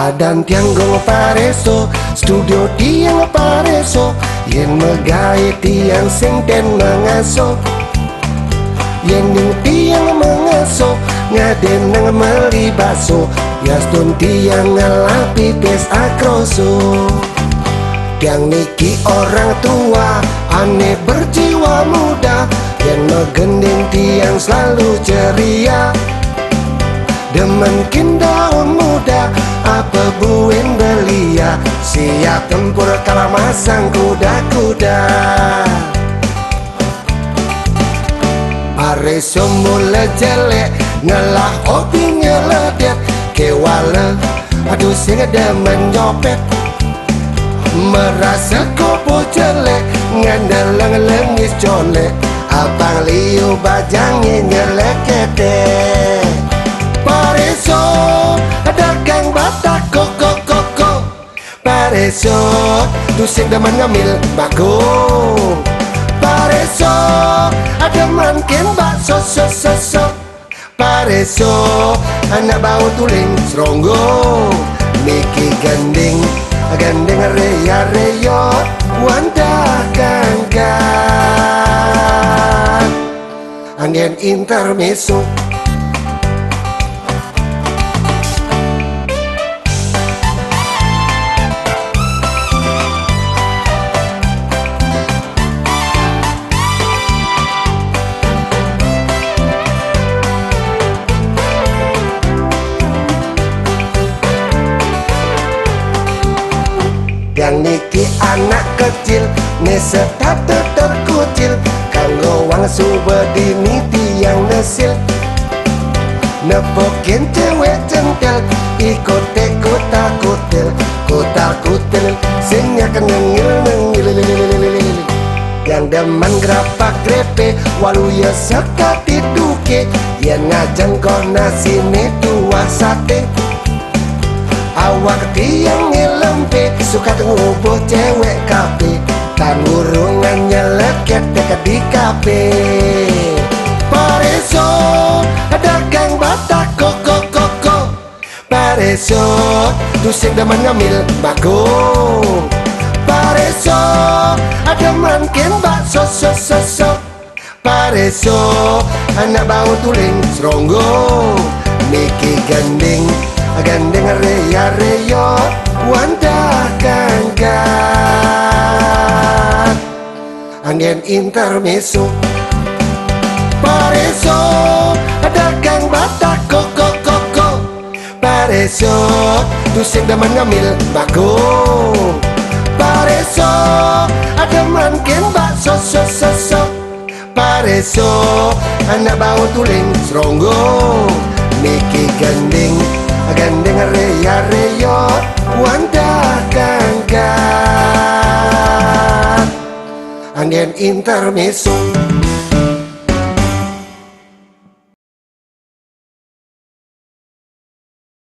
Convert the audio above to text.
Badan tianggong pareso, studio tiang pareso, yen megai tiang sing den mengaso, yen ning tiang mengaso, ngaden nang meli baso, yastun tiang ngelapi tes akroso. Tiang niki orang tua, aneh berjiwa muda, yen megending tiang selalu ceria. Demen daun muda, apa buen belia, siap tempur kala masang kuda-kuda. Pareso mula jelek, ngelah opi ngeledet, kewala aduh sing demen nyopet. Merasa kopo jelek, ngandalang lengis colek, abang liu bajangnya nyelekete. Pareso dagang batak koko. Pareso tusing demen ngambil bako. Pareso demen ken bakso so. Pareso anak bau tuling seronggo. Niki gandeng reya wanda ganggan. Angin intermezzo. Yang niki anak kecil, neseta terkucil, kanggo wang subedini tiang nesil. Nepokin cewek centel, ikut kutal-kutil, singnya kenengil. Yang demen grapak grepe, walu ya sekati duke, yang ngajeng kona sini tua sate. Awak tiang ngelempe, suka ngubuh cewek kafe, tan urungannya leket dekat di kafe. Pareso dagang batak koko. Pareso tusing demen ngambil bako. Pareso demen ken bakso so. Pareso anak bau tuling seronggo. Niki gandeng reya wanda ganggan. Angin intermezzo. Pareso dagang batak koko. Pareso tusing demen ngambil bako. Pareso demen ken bakso so. Pareso anak bau tuling seronggo. Niki gandeng reya wanda ganggan. Angin intermezzo.